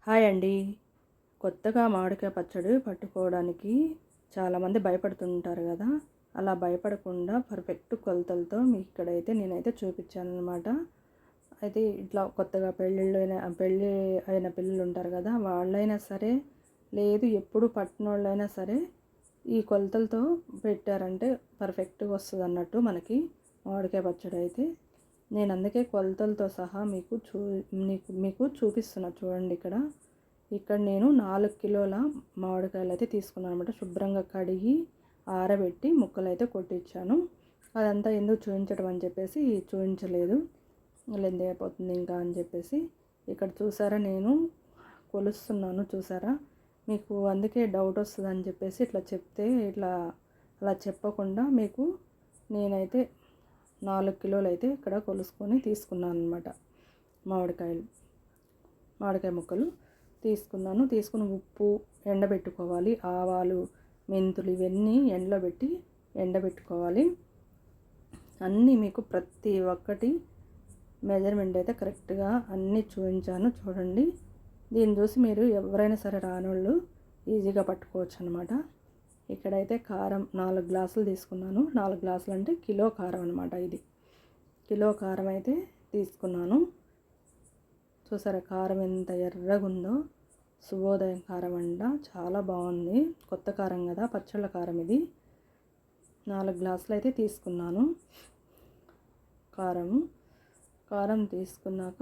Hi అండి. కొత్తగా మామిడికాయ పచ్చడి పట్టుకోవడానికి చాలామంది భయపడుతుంటారు కదా! అలా భయపడకుండా పర్ఫెక్ట్ కొలతలతో మీకు ఇక్కడైతే నేనైతే చూపించాననమాట. అయితే ఇట్లా కొత్తగా పెళ్ళి అయిన పిల్లలు ఉంటారు కదా! వాళ్ళైనా సరే, లేదు ఎప్పుడు పట్టినోళ్ళైనా సరే ఈ కొలతలతో పెట్టారంటే పర్ఫెక్ట్‌గా వస్తదన్నట్టు మనకి మామిడికాయ పచ్చడి అయితే. నేను అందుకే కొలతలతో సహా మీకు చూపిస్తున్నా చూడండి ఇక్కడ. ఇక్కడ నేను 4 కిలోల మామిడికాయలు అయితే తీసుకున్నాను అనమాట. శుభ్రంగా కడిగి ఆరబెట్టి ముక్కలైతే కొట్టించాను. అదంతా ఎందుకు చూపించడం అని చెప్పేసి చూపించలేదు. లెంత్ అయిపోతుంది ఇంకా అని చెప్పేసి. ఇక్కడ చూసారా నేను కొలుస్తున్నాను చూసారా. మీకు అందుకే డౌట్ వస్తుందని చెప్పేసి ఇట్లా చెప్తే అలా చెప్పకుండా మీకు నేనైతే 4 కిలోలు అయితే ఇక్కడ కొలుసుకొని తీసుకున్నాను అనమాట. మామిడికాయ ముక్కలు తీసుకుని ఉప్పు ఎండబెట్టుకోవాలి. ఆవాలు, మెంతులు ఇవన్నీ ఎండబెట్టుకోవాలి. అన్నీ మీకు ప్రతి ఒక్కటి మెజర్మెంట్ అయితే కరెక్ట్గా అన్నీ చూపించాను చూడండి. దీన్ని చూసి మీరు ఎవరైనా సరే రానోళ్ళు ఈజీగా పట్టుకోవచ్చు అనమాట. ఇక్కడైతే కారం 4 గ్లాసులు తీసుకున్నాను. 4 గ్లాసులు అంటే కిలో కారం అనమాట. ఇది కిలో కారం అయితే తీసుకున్నాను. చూసారా కారం ఎంత ఎర్రగా ఉందో. శుభోదయం కారం అంట, చాలా బాగుంది. కొత్త కారం కదా, పచ్చళ్ళ కారం ఇది. 4 గ్లాసులు అయితే తీసుకున్నాను కారం తీసుకున్నాక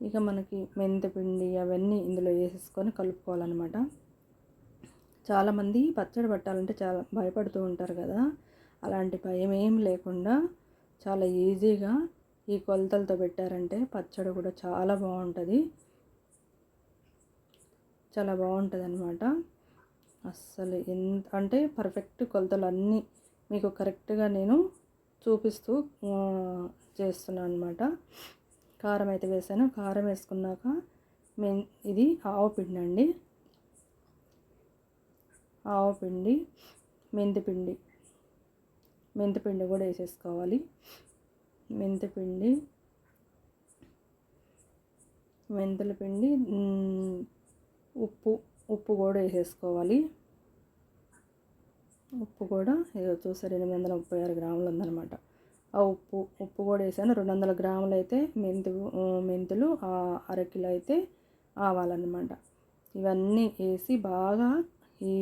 ఇక మనకి మెంతిపిండి అవన్నీ ఇందులో వేసేసుకొని కలుపుకోవాలన్నమాట. చాలామంది పచ్చడి పట్టాలంటే చాలా భయపడుతూ ఉంటారు కదా. అలాంటి భయం ఏం లేకుండా చాలా ఈజీగా ఈ కొలతలతో పెట్టారంటే పచ్చడి కూడా చాలా బాగుంటుంది. చాలా బాగుంటుంది అనమాట. అస్సలు ఎంత అంటే పర్ఫెక్ట్ కొలతలు అన్నీ మీకు కరెక్ట్గా నేను చూపిస్తూ చేస్తున్నాను అనమాట. కారం అయితే వేసాను. కారం వేసుకున్నాక ఇది ఆవపిండి అండి. ఆవపిండి, మెంతిపిండి కూడా వేసేసుకోవాలి. మెంతుల పిండి, ఉప్పు కూడా వేసేసుకోవాలి. ఉప్పు కూడా ఏదో చూసారు 836 గ్రాములు ఉందన్నమాట. ఆ ఉప్పు కూడా వేసాను. 200 గ్రాములు అయితే మెంతులు, అరకిలో అయితే ఆవాలన్నమాట. ఇవన్నీ వేసి బాగా ఈ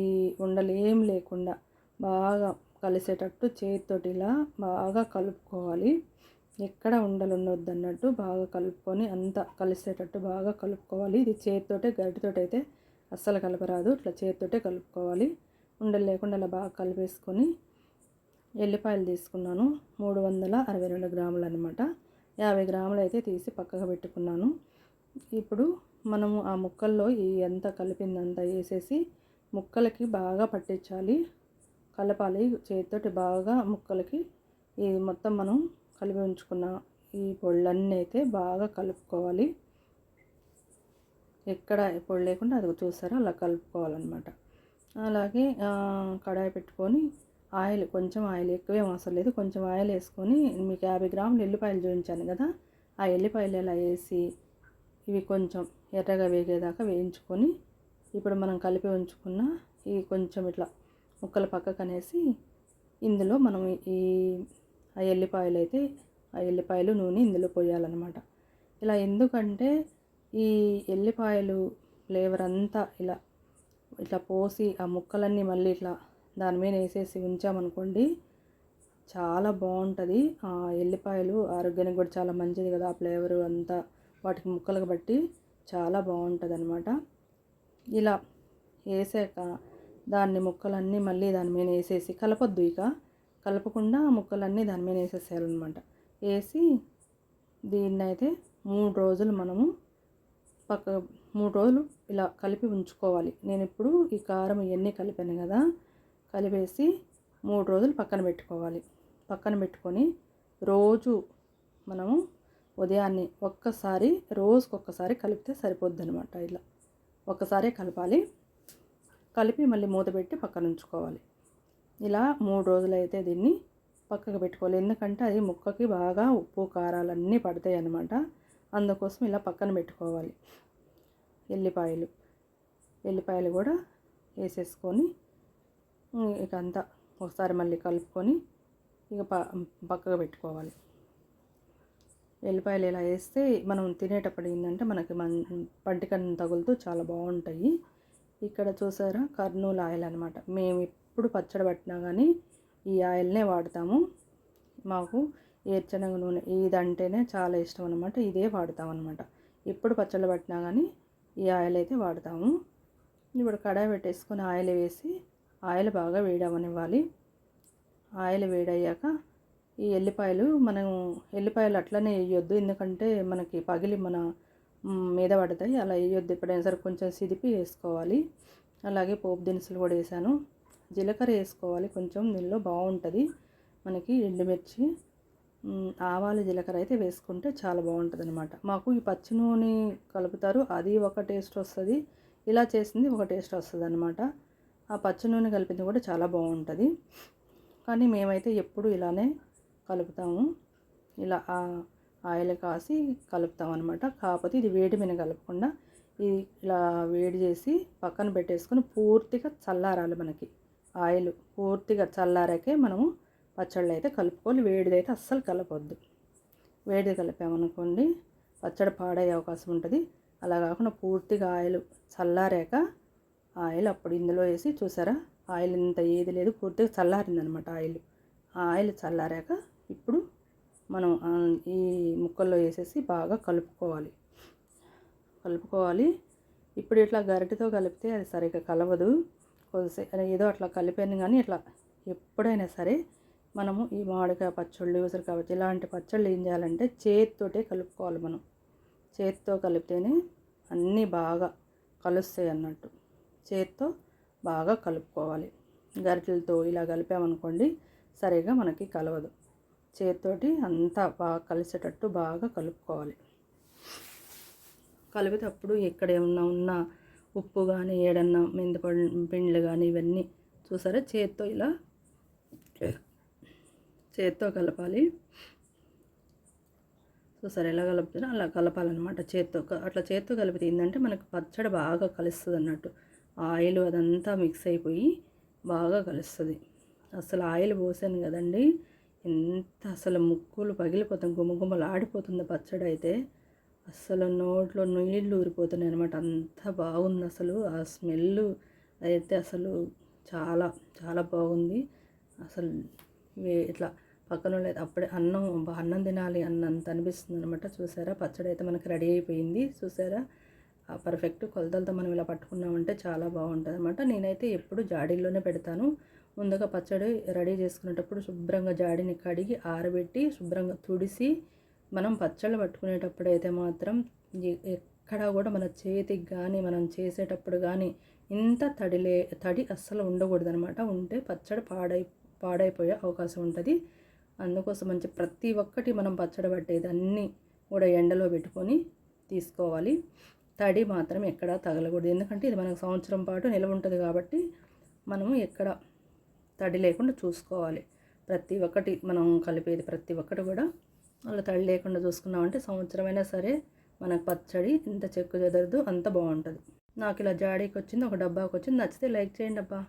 ఉండలు ఏం లేకుండా బాగా కలిసేటట్టు చేతితోటి ఇలా బాగా కలుపుకోవాలి. ఎక్కడ ఉండలు ఉండొద్దు అన్నట్టు బాగా కలుపుకొని అంతా కలిసేటట్టు బాగా కలుపుకోవాలి. ఇది చేతితోటే, గరిటెతోటి అయితే అస్సలు కలపరాదు. ఇట్లా చేతితోటే కలుపుకోవాలి. ఉండలు లేకుండా అలా బాగా కలిపేసుకొని ఎల్లిపాయలు తీసుకున్నాను. 362 గ్రాములు అనమాట. 50 గ్రాములు అయితే తీసి పక్కగా పెట్టుకున్నాను. ఇప్పుడు మనము ఆ ముక్కల్లో ఈ ఎంత కలిపిందంతా వేసేసి ముక్కలకి బాగా పట్టించాలి, కలపాలి. చేతితోటి బాగా ముక్కలకి ఈ మొత్తం మనం కలిపి ఉంచుకున్న ఈ పొళ్ళన్నీ అయితే బాగా కలుపుకోవాలి. ఎక్కడ పొడి లేకుండా అది చూసారా అలా కలుపుకోవాలన్నమాట. అలాగే కడాయి పెట్టుకొని కొంచెం ఆయిల్ ఎక్కువేం అవసరం లేదు, కొంచెం ఆయిల్ వేసుకొని మీకు 50 గ్రాములు ఎల్లిపాయలు చూపించాను కదా, ఆ ఎల్లిపాయలు ఇలా వేసి ఇవి కొంచెం ఎర్రగా వేగేదాకా వేయించుకొని ఇప్పుడు మనం కలిపి ఉంచుకున్న ఈ కొంచెం ఇట్లా ముక్కలు పక్కకు అనేసి ఇందులో మనం ఆ ఎల్లిపాయలు నూనె ఇందులో పోయాలన్నమాట. ఇలా ఎందుకంటే ఈ ఎల్లిపాయలు ఫ్లేవర్ అంతా ఇట్లా పోసి ఆ ముక్కలన్నీ మళ్ళీ ఇట్లా దాని మీద వేసేసి ఉంచామనుకోండి చాలా బాగుంటుంది. ఆ ఎల్లిపాయలు ఆరోగ్యానికి కూడా చాలా మంచిది కదా, ఆ ఫ్లేవరు అంతా వాటికి ముక్కలకు బట్టి చాలా బాగుంటుంది అనమాట. ఇలా వేసాక దాన్ని ముక్కలన్నీ మళ్ళీ దాని మీద వేసేసి కలపొద్దు, ఇక కలపకుండా ముక్కలన్నీ దాని మీద వేసేసేయాలన్నమాట. వేసి దీన్నైతే 3 రోజులు మనము 3 రోజులు ఇలా కలిపి ఉంచుకోవాలి. నేను ఇప్పుడు ఈ కారం ఇవన్నీ కలిపాను కదా, కలిపేసి 3 రోజులు పక్కన పెట్టుకోవాలి. పక్కన పెట్టుకొని రోజు మనము ఉదయాన్నే రోజుకొక్కసారి కలిపితే సరిపోద్ది అనమాట. ఇలా ఒక్కసారే కలపాలి. కలిపి మళ్ళీ మూత పెట్టి పక్కన ఉంచుకోవాలి. ఇలా 3 రోజులు అయితే దీన్ని పక్కకు పెట్టుకోవాలి. ఎందుకంటే అది ముక్కకి బాగా ఉప్పు కారాలన్నీ పడతాయి అన్నమాట. అందుకోసం ఇలా పక్కన పెట్టుకోవాలి. ఎల్లిపాయలు కూడా వేసేసుకొని ఇక అంతా ఒకసారి మళ్ళీ కలుపుకొని ఇక పక్కగా పెట్టుకోవాలి. ఎల్లిపాయలు ఇలా వేస్తే మనం తినేటప్పుడు ఏంటంటే మనకి పంటికన్ను తగులుతూ చాలా బాగుంటాయి. ఇక్కడ చూసారా కర్నూలు ఆయిల్ అనమాట. మేము ఎప్పుడు పచ్చడి పట్టినా కానీ ఈ ఆయిల్నే వాడతాము. మాకు ఏరుశనగ నూనె ఇదంటేనే చాలా ఇష్టం అనమాట. ఇదే వాడతాం అనమాట. ఎప్పుడు పచ్చళ్ళు పట్టినా కానీ ఈ ఆయిల్ అయితే వాడతాము. ఇప్పుడు కడాయి పెట్టేసుకొని ఆయిల్ వేసి ఆయిల్ బాగా వేడవనివ్వాలి. ఆయిల్ వేడయ్యాక ఈ ఎల్లిపాయలు అట్లనే వేయొద్దు, ఎందుకంటే మనకి పగిలి మన మీద పడతాయి. అలా వేయొద్దు. ఎప్పుడైనా సరే కొంచెం సిదిపి వేసుకోవాలి. అలాగే పోపు దినుసులు కూడా వేసాను. జీలకర్ర వేసుకోవాలి కొంచెం, దీనిలో బాగుంటుంది మనకి. ఎండుమిర్చి, ఆవాలు, జీలకర్ర అయితే వేసుకుంటే చాలా బాగుంటుంది అనమాట. మాకు ఈ పచ్చి నూనె కలుపుతారు, అది ఒక టేస్ట్ వస్తుంది. ఇలా చేసింది ఒక టేస్ట్ వస్తుంది అనమాట. ఆ పచ్చి నూనె కలిపింది కూడా చాలా బాగుంటుంది. కానీ మేమైతే ఎప్పుడు ఇలానే కలుపుతాము. ఇలా ఆయిల్ కాసి కలుపుతాం అనమాట. కాకపోతే ఇది వేడి మీద కలపకుండా ఇది ఇలా వేడి చేసి పక్కన పెట్టేసుకొని పూర్తిగా చల్లారాలి. మనకి ఆయిల్ పూర్తిగా చల్లారాకే మనము పచ్చళ్ళు అయితే కలుపుకోవాలి. వేడిదైతే అస్సలు కలపొద్దు. వేడిది కలిపామనుకోండి పచ్చడి పాడయ్యే అవకాశం ఉంటుంది. అలా కాకుండా పూర్తిగా ఆయిల్ చల్లారాక ఆయిల్ అప్పుడు ఇందులో వేసి, చూసారా ఆయిల్ ఇంత ఏది లేదు, పూర్తిగా చల్లారిందనమాట ఆయిల్. ఆ ఆయిల్ చల్లారాక ఇప్పుడు మనం ఈ ముక్కల్లో వేసేసి బాగా కలుపుకోవాలి. ఇప్పుడు ఇట్లా గరిటెతో కలిపితే అది సరిగ్గా కలవదు. కొద్దిసేపు ఏదో అట్లా కలిపాను కానీ ఇట్లా ఎప్పుడైనా సరే మనము ఈ మామిడికాయ పచ్చళ్ళు, ఉసిరికాయ పచ్చళ్ళు ఇలాంటి పచ్చళ్ళు ఏం చేయాలంటే చేతితోటే కలుపుకోవాలి. మనం చేతితో కలిపితేనే అన్నీ బాగా కలుస్తాయి అన్నట్టు. చేతితో బాగా కలుపుకోవాలి. గరిటెలతో ఇలా కలిపామనుకోండి సరిగా మనకి కలవదు. చేతితోటి అంతా బాగా కలిసేటట్టు బాగా కలుపుకోవాలి. కలిపేటప్పుడు ఎక్కడ ఏమన్నా ఉన్న ఉప్పు కానీ ఏడన్నా పిండిలు కానీ ఇవన్నీ చూసారా చేత్తో కలపాలి. చూసారా ఎలా కలుపుతున్నా అలా కలపాలన్నమాట. అట్లా చేత్తో కలిపితే ఏంటంటే మనకు పచ్చడి బాగా కలుస్తుంది అన్నట్టు. ఆయిల్ అదంతా మిక్స్ అయిపోయి బాగా కలుస్తుంది. అసలు ఆయిల్ పోసాను కదండి, ఎంత అసలు ముక్కులు పగిలిపోతాం, గుమ్మగుమ్మలు ఆడిపోతుంది పచ్చడి అయితే. అసలు నోట్లో నీళ్ళు ఊరిపోతున్నాయి అనమాట. అంత బాగుంది అసలు. ఆ స్మెల్ అయితే అసలు చాలా చాలా బాగుంది. అసలు ఇట్లా పక్కన అప్పుడే అన్నం తినాలి అన్నంత అనిపిస్తుంది అనమాట. చూసారా పచ్చడి అయితే మనకి రెడీ అయిపోయింది. చూసారా పర్ఫెక్ట్ కొలతలతో మనం ఇలా పట్టుకున్నామంటే చాలా బాగుంటుంది అనమాట. నేనైతే ఎప్పుడు జాడీల్లోనే పెడతాను. ముందుగా పచ్చడి రెడీ చేసుకునేటప్పుడు శుభ్రంగా జాడీని కడిగి ఆరబెట్టి శుభ్రంగా తుడిసి మనం పచ్చళ్ళు పట్టుకునేటప్పుడు అయితే మాత్రం ఎక్కడా కూడా మన చేతికి కానీ మనం చేసేటప్పుడు కానీ ఇంత తడి అస్సలు ఉండకూడదు అనమాట. ఉంటే పచ్చడి పాడైపోయే అవకాశం ఉంటుంది. అందుకోసం ప్రతి ఒక్కటి మనం పచ్చడి పట్టేది అన్నీ కూడా ఎండలో పెట్టుకొని తీసుకోవాలి. తడి మాత్రం ఎక్కడా తగలకూడదు, ఎందుకంటే ఇది మనకు సంవత్సరం పాటు నిల్వ ఉంటుంది కాబట్టి మనము ఎక్కడ తడి లేకుండా చూసుకోవాలి. ప్రతి ఒక్కటి మనం కలిపేది ప్రతి ఒక్కటి కూడా అలా తడి లేకుండా చూసుకున్నామంటే సంవత్సరమైనా సరే మనకు పచ్చడి ఎంత చెక్కు చెదరదు, అంత బాగుంటుంది. నాకు ఇలా జాడీకి వచ్చింది, ఒక డబ్బాకి వచ్చింది. నచ్చితే లైక్ చేయండి అబ్బా.